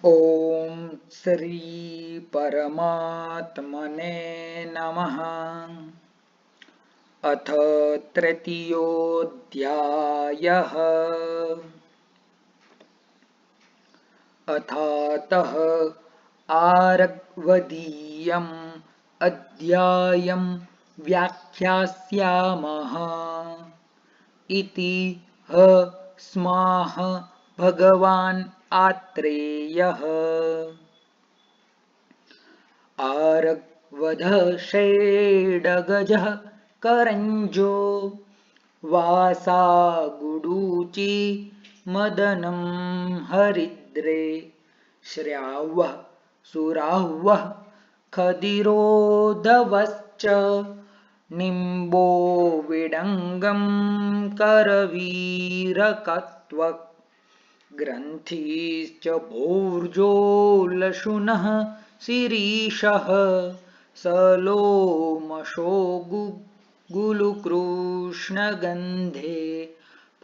ॐ श्री परमात्मने नमः। अथ तृतीयोऽध्यायः। अथातः आरग्वदीयम् अध्यायं व्याख्यास्यामः इति ह स्माह भगवान् आत्रेयः। आरग्वधषेडगजः करञ्जो वासागुडूची मदनं हरिद्रे श्रावः सुरावः खदिरोधवश्च निम्बो विडङ्गं करवीरकत्वक् ग्रन्थिश्च भोर्जोलशुनः शिरीषः सलोमशो गुलुकृष्णगन्धे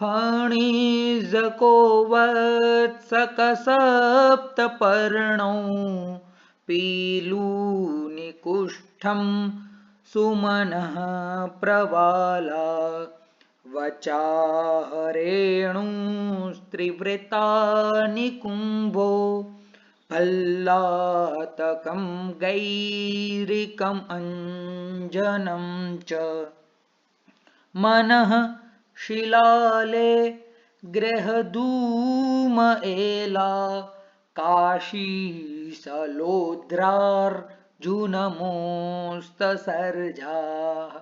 फणिजको वत्सकसप्तपर्णौ पीलूनिकुष्ठं सुमनः प्रवाला वचाहरेणुस्त्रिवृता निकुम्भो भल्लातकं गैरिकमञ्जनं च मनः शिलाले गृहधूम एला काशीसलोद्रार्जुनमोस्तसर्जाः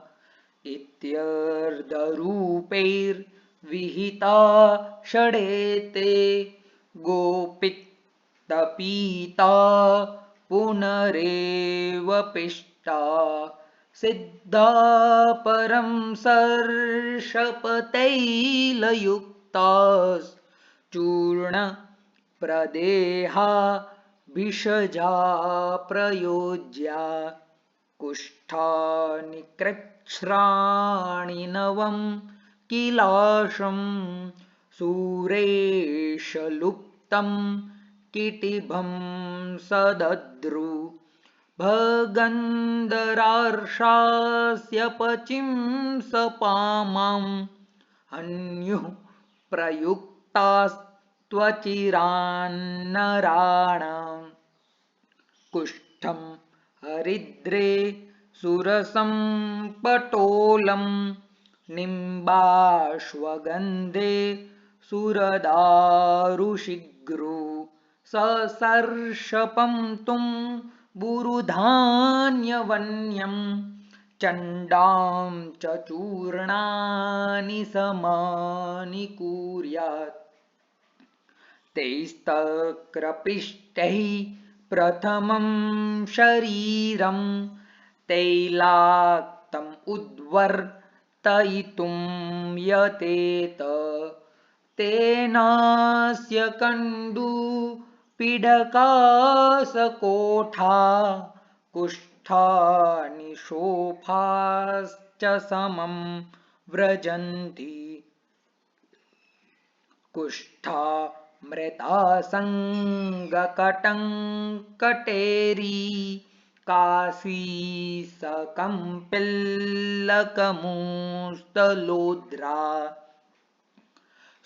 इत्यर्धरूपैर्विहिता षडेते गोपित्तपीता पुनरेव पिष्टा सिद्धा परं सर्षपतैलयुक्ताश्चूर्णप्रदेहा भिषजा प्रयोज्या कुष्ठानिकृच्छ्राणि नवं किलाशं सुरेशलुप्तं किटिभं सदद्रु भगन्धरार्षास्य पचिं सपामां हन्युः प्रयुक्तास्त्वचिरान्नराणाम् कुष्ठं हरिद्रे सुरसं पटोलं निम्बाश्वगन्धे सुरदारुशिग्रु ससर्षपं तुं बुरुधान्यवन्यं चण्डां च चूर्णानि समानि कुर्यात् तैस्तक्रपिष्टैः प्रथमं शरीरं तैलाक्तम् उद्वर्तयितुं यतेत तेनास्य कण्डूपिडकासकोठा कुष्ठानिशोफाश्च समं व्रजन्ति कुष्ठामृतासङ्गकटङ्कटेरी काशीसकम्पिल्लकमुस्तलोद्रा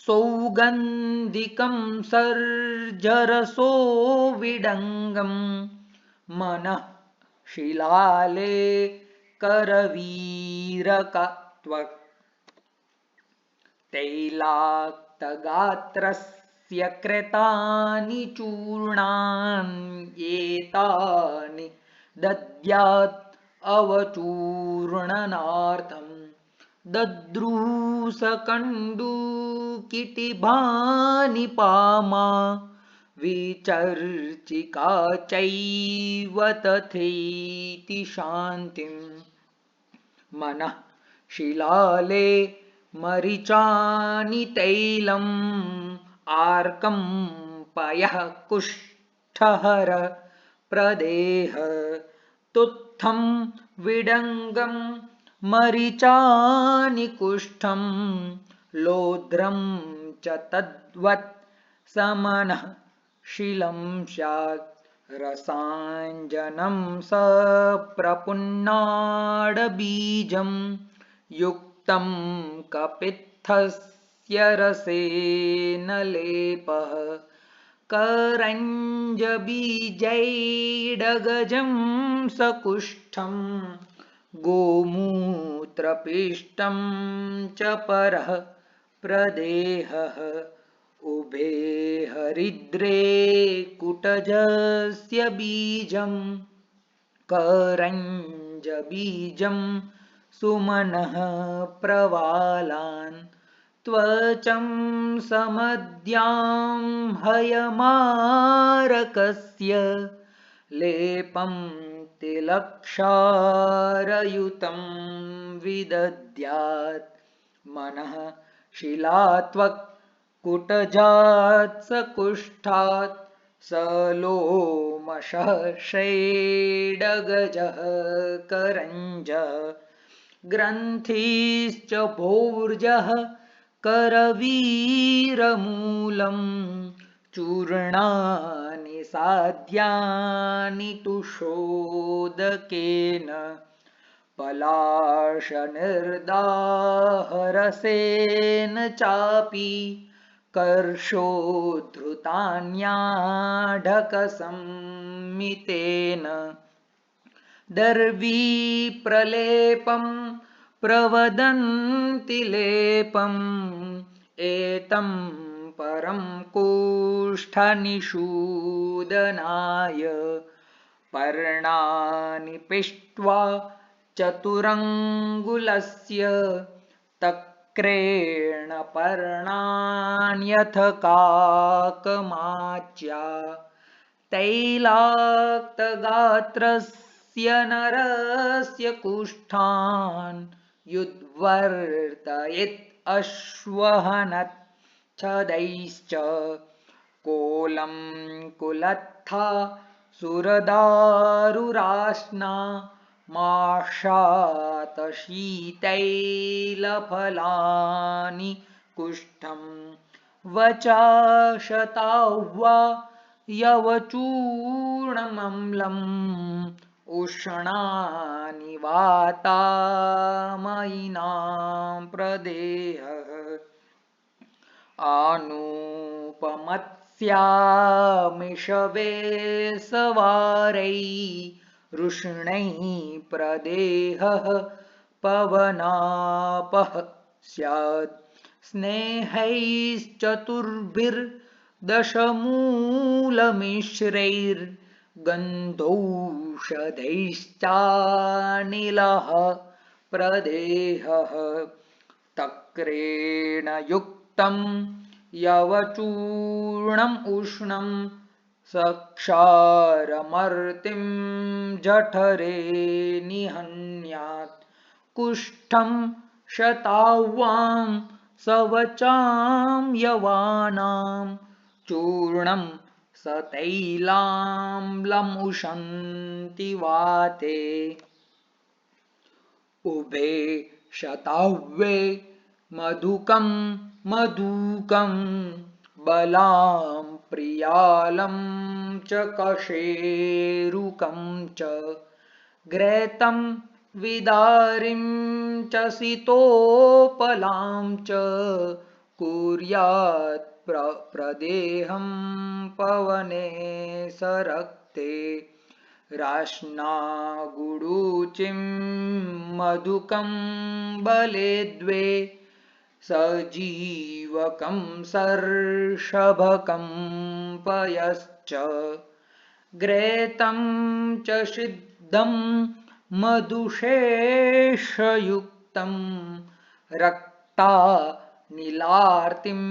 सौगन्धिकं सर्जरसो विडङ्गं मनः शिलाले करवीरकत्वक् तैलाक्तगात्रस्य कृतानि चूर्णान्येतानि दद्यात् अवचूर्णनार्थं दद्रुसकण्डूकिटिभानि पामा विचर्चिका चैव तथैति शान्तिं मनः शिलाले मरिचानि तैलम् आर्कं पयः कुष्ठहर प्रदेह तुत्थं विडङ्गं मरिचानि कुष्ठं लोध्रं च तद्वत् समनः शीलं स्यात् रसाञ्जनं सप्रपुन्नाडबीजं युक्तं कपित्थस्य रसेन लेपः करञ्जबीजैडगजं सकुष्ठं गोमूत्रपिष्टं च परः प्रदेहः उभे हरिद्रे कुटजस्य बीजं करञ्जबीजं सुमनः प्रवालान् त्वचं समद्यां हयमारकस्य लेपं तिलक्षारयुतं विदद्यात् मनः शिलात्वक् कुटजात् सकुष्ठात् सलोमशः षैडगजः करञ्जः ग्रन्थिश्च भोर्जः करवीरमूलं चूर्णानि साध्यानि तुषोदकेन पलाशनिर्दाहरसेन चापि कर्षोद्धृतान्याढकसंमितेन दर्वीप्रलेपं प्रवदन्ति लेपम् एतं परं कोष्ठनिषूदनाय पर्णानि पिष्ट्वा चतुरङ्गुलस्य तक्रेण पर्णान्यथ काकमाच्या तैलाक्तगात्रस्य नरस्य कुष्ठान् युद्वर्तयेत् अश्वहनच्छदैश्च कोलं कुलत्था सुरदारुराश्ना माशातशीतैलफलानि कुष्ठं वचाशताह्वा यवचूर्णमम्लम् उष्णानि वातामयिनां प्रदेहः आनूपमत्स्यामिषवे सवारै रुष्णैः प्रदेहः पवनापः स्यात् स्नेहैश्चतुर्भिर्दशमूलमिश्रैर्गन्धौषधैश्चानिलः प्रदेहः तक्रेण युक्तं यवचूर्णम् उष्णं सक्षारमर्तिं जठरे निहन्यात् कुष्ठं शताह्वां सवचां यवानां चूर्णं सतैलाम्लमुशन्ति वाते उभे शताह्वे मधुकं मधुकं बलां प्रियालं च कशेरुकं च घ्रेतं विदारिं च सितोपलां च कुर्यात् प्रदेहं पवने सरक्ते राश्नागुडुचिं मधुकं बले द्वे सजीवकं सर्षभकं पयश्च घ्रेतं च सिद्धं मधुशेषयुक्तं रक्ता नीलार्तिं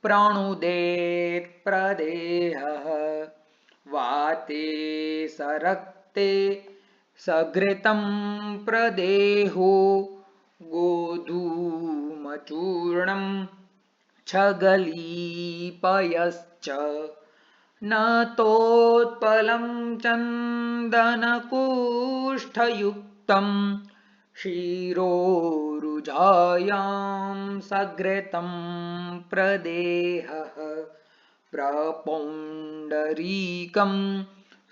प्रणुदेत् प्रदेहः वाते सरक्ते सघृतं प्रदेहो गोधूमचूर्णं छगलीपयश्च न तोत्पलं चन्दनकुष्ठयुक्तं क्षीरोरुजायां सघृतं प्रदेहः प्रपौण्डरीकं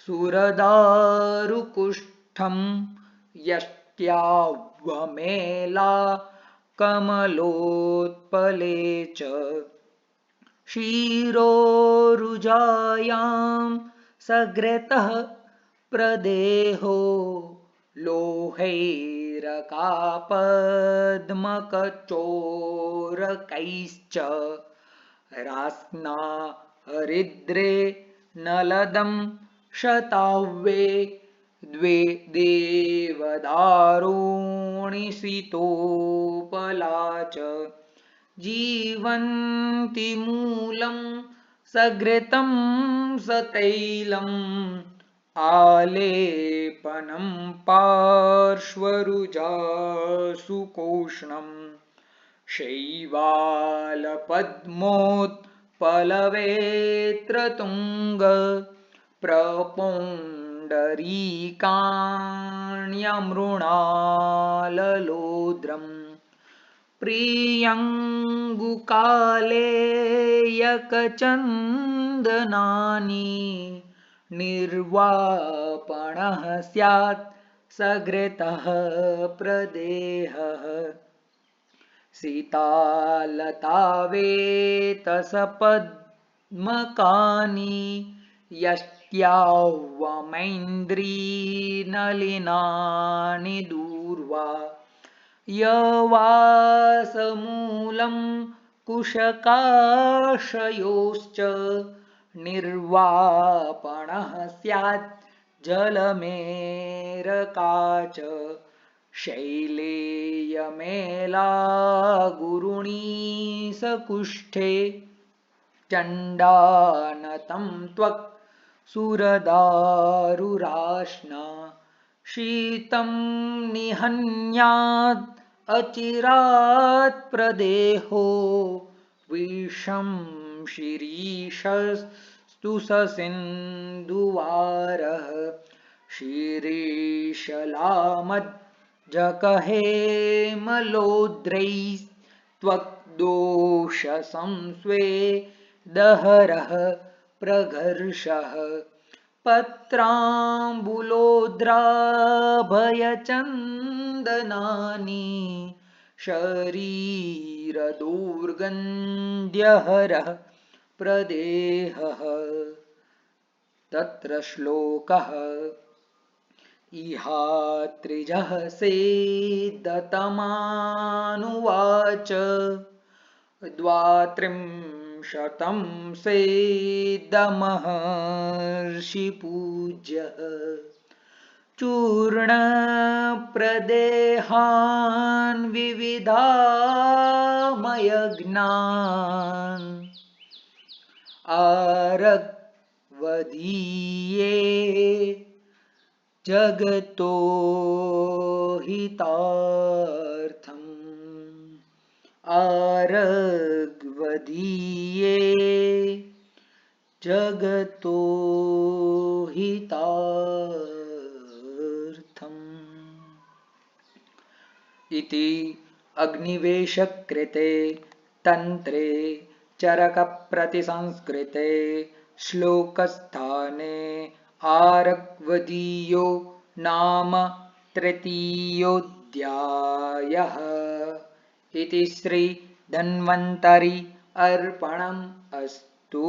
सुरदारुकुष्ठं यष्ट्यावमेला कमलोत्पले च क्षीरोरुजायां सघृतः प्रदेहो लोहैरकापद्मकचोरकैश्च रास्ना हरिद्रे नलदं शताव्ये द्वे देवदारुणिसितोपला च जीवन्ति मूलं सघृतं सतैलम् आलेपनं पार्श्वरुजासुकोष्णम् शैवालपद्मोत्पलवेत्रतुङ्ग प्रपौण्डरीकाण्यमृणाललोद्रम् प्रियङ्गुकालेयकचन्दनानि निर्वापणः स्यात् सघृतः प्रदेहः सीतालतावेतसपद्मकानि यष्ट्यावमैन्द्रीनलिनानि दूर्वा यवासमूलं कुशकाशयोश्च निर्वापणः स्यात् जलमेरका च शैलेयमेला गुरुणीसकुष्ठे चण्डानतं त्वक् सुरदारुराश्ना शीतं निहन्यात् अचिरात् प्रदेहो विषं शिरीषस्तु ससिन्धुवारः शिरीशलामज्जकहेमलोद्रैस्त्वक्दोषसंस्वेदहरः प्रघर्षः पत्राम्बुलोद्राभयचन्दनानि शरीरदुर्गन्ध्यहरः प्रदेहः तत्र श्लोकः इहात्रिजः सेदतमानुवाच द्वात्रिंशतं सेदमहर्षिपूज्यः चूर्णप्रदेहान् विविधामयज्ञान् आरग्वदीये जगतो हितार्थम् आरग्वदीये जगतो हितार्थम् इति अग्निवेशकृते तन्त्रे चरकप्रतिसंस्कृते श्लोकस्थाने आरग्वदीयो नाम तृतीयोऽध्यायः। इति श्री धन्वन्तरि अर्पणम् अस्तु।